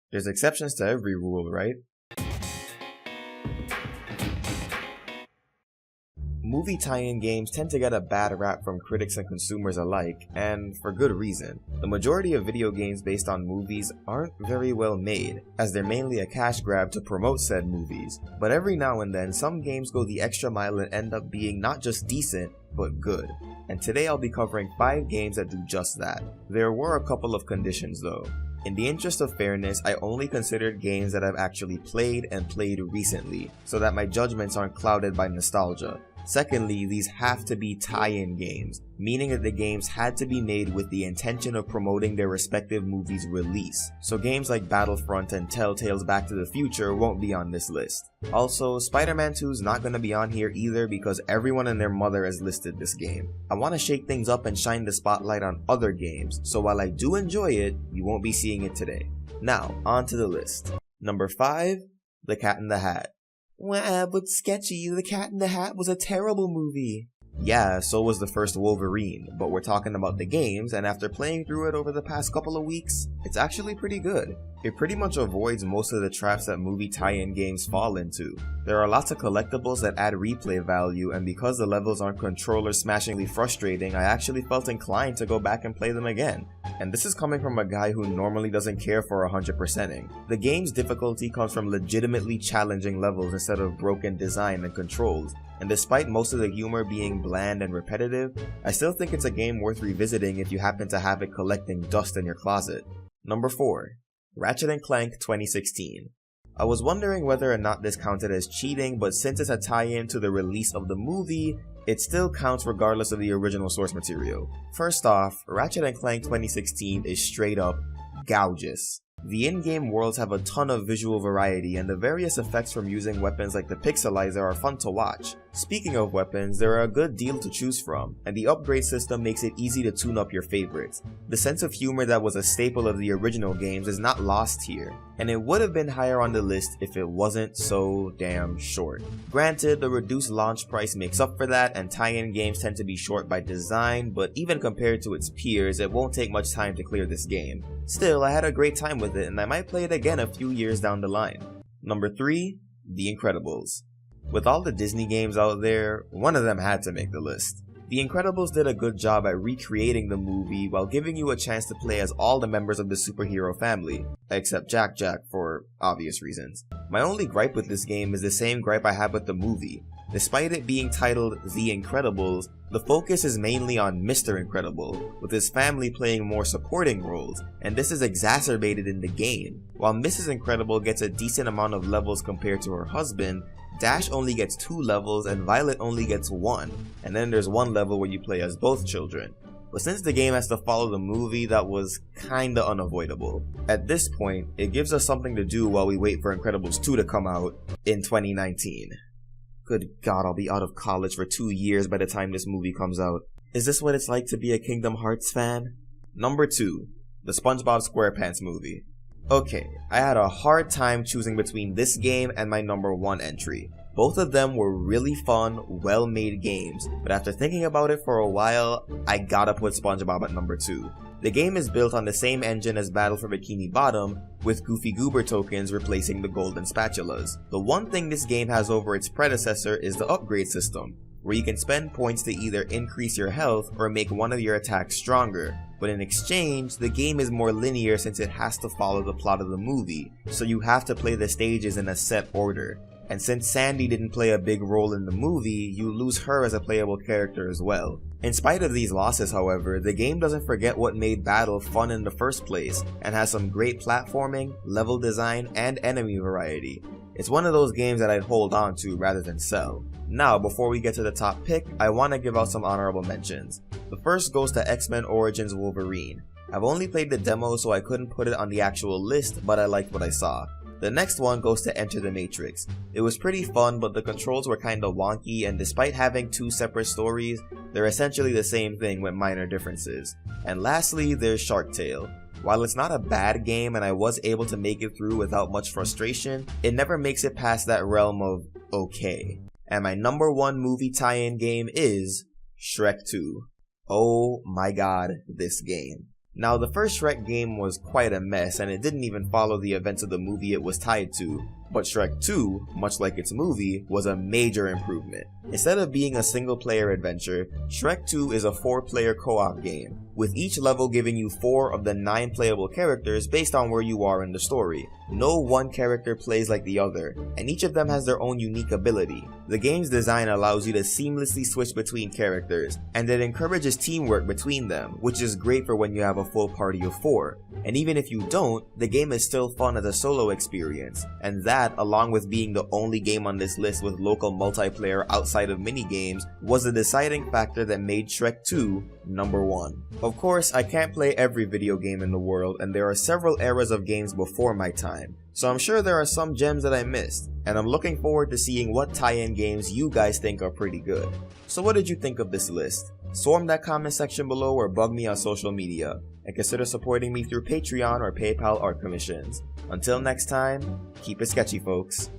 There's exceptions to every rule, right? Movie tie-in games tend to get a bad rap from critics and consumers alike, and for good reason. The majority of video games based on movies aren't very well made, as they're mainly a cash grab to promote said movies. But every now and then, some games go the extra mile and end up being not just decent, but good. And today I'll be covering 5 games that do just that. There were a couple of conditions though. In the interest of fairness, I only considered games that I've actually played and played recently, so that my judgments aren't clouded by nostalgia. Secondly, these have to be tie-in games, meaning that the games had to be made with the intention of promoting their respective movies' release. So games like Battlefront and Telltale's Back to the Future won't be on this list. Also, Spider-Man 2 is not going to be on here either because everyone and their mother has listed this game. I want to shake things up and shine the spotlight on other games, so while I do enjoy it, you won't be seeing it today. Now, on to the list. Number 5, The Cat in the Hat. But Sketchy, The Cat in the Hat was a terrible movie. Yeah, so was the first Wolverine, but we're talking about the games, and after playing through it over the past couple of weeks, it's actually pretty good. It pretty much avoids most of the traps that movie tie-in games fall into. There are lots of collectibles that add replay value, and because the levels aren't controller smashingly frustrating, I actually felt inclined to go back and play them again. And this is coming from a guy who normally doesn't care for 100%ing. The game's difficulty comes from legitimately challenging levels instead of broken design and controls, and despite most of the humor being bland and repetitive, I still think it's a game worth revisiting if you happen to have it collecting dust in your closet. Number 4. Ratchet Clank 2016. I was wondering whether or not this counted as cheating, but since it's a tie-in to the release of the movie, it still counts regardless of the original source material. First off, Ratchet Clank 2016 is straight up gorgeous. The in-game worlds have a ton of visual variety, and the various effects from using weapons like the pixelizer are fun to watch. Speaking of weapons, there are a good deal to choose from, and the upgrade system makes it easy to tune up your favorites. The sense of humor that was a staple of the original games is not lost here, and it would have been higher on the list if it wasn't so damn short. Granted, the reduced launch price makes up for that, and tie-in games tend to be short by design, but even compared to its peers, it won't take much time to clear this game. Still, I had a great time with it, and I might play it again a few years down the line. Number 3. The Incredibles. With all the Disney games out there, one of them had to make the list. The Incredibles did a good job at recreating the movie while giving you a chance to play as all the members of the superhero family, except Jack for obvious reasons. My only gripe with this game is the same gripe I had with the movie. Despite it being titled The Incredibles, the focus is mainly on Mr. Incredible, with his family playing more supporting roles, and this is exacerbated in the game. While Mrs. Incredible gets a decent amount of levels compared to her husband, Dash only gets 2 levels and Violet only gets 1, and then there's one level where you play as both children. But since the game has to follow the movie, that was kinda unavoidable. At this point, it gives us something to do while we wait for Incredibles 2 to come out in 2019. Good God, I'll be out of college for 2 years by the time this movie comes out. Is this what it's like to be a Kingdom Hearts fan? Number 2. The SpongeBob Squarepants movie. Okay, I had a hard time choosing between this game and my number 1 entry. Both of them were really fun, well-made games, but after thinking about it for a while, I gotta put SpongeBob at number 2. The game is built on the same engine as Battle for Bikini Bottom, with Goofy Goober tokens replacing the golden spatulas. The one thing this game has over its predecessor is the upgrade system, where you can spend points to either increase your health or make one of your attacks stronger. But in exchange, the game is more linear since it has to follow the plot of the movie, so you have to play the stages in a set order. And since Sandy didn't play a big role in the movie, you lose her as a playable character as well. In spite of these losses, however, the game doesn't forget what made battle fun in the first place, and has some great platforming, level design, and enemy variety. It's one of those games that I'd hold on to rather than sell. Now, before we get to the top pick, I want to give out some honorable mentions. The first goes to X-Men Origins Wolverine. I've only played the demo, so I couldn't put it on the actual list, but I liked what I saw. The next one goes to Enter the Matrix. It was pretty fun, but the controls were kinda wonky, and despite having 2 separate stories, they're essentially the same thing with minor differences. And lastly, there's Shark Tale. While it's not a bad game and I was able to make it through without much frustration, it never makes it past that realm of okay. And my number 1 movie tie-in game is Shrek 2. Oh my god, this game. Now, the first Shrek game was quite a mess, and it didn't even follow the events of the movie it was tied to. But Shrek 2, much like its movie, was a major improvement. Instead of being a single-player adventure, Shrek 2 is a 4-player co-op game, with each level giving you 4 of the 9 playable characters based on where you are in the story. No one character plays like the other, and each of them has their own unique ability. The game's design allows you to seamlessly switch between characters, and it encourages teamwork between them, which is great for when you have a full party of 4. And even if you don't, the game is still fun as a solo experience, and that, along with being the only game on this list with local multiplayer outside of minigames, was the deciding factor that made Shrek 2 number 1. Of course, I can't play every video game in the world, and there are several eras of games before my time, so I'm sure there are some gems that I missed, and I'm looking forward to seeing what tie-in games you guys think are pretty good. So what did you think of this list? Swarm that comment section below or bug me on social media, and consider supporting me through Patreon or PayPal art commissions. Until next time, keep it sketchy, folks.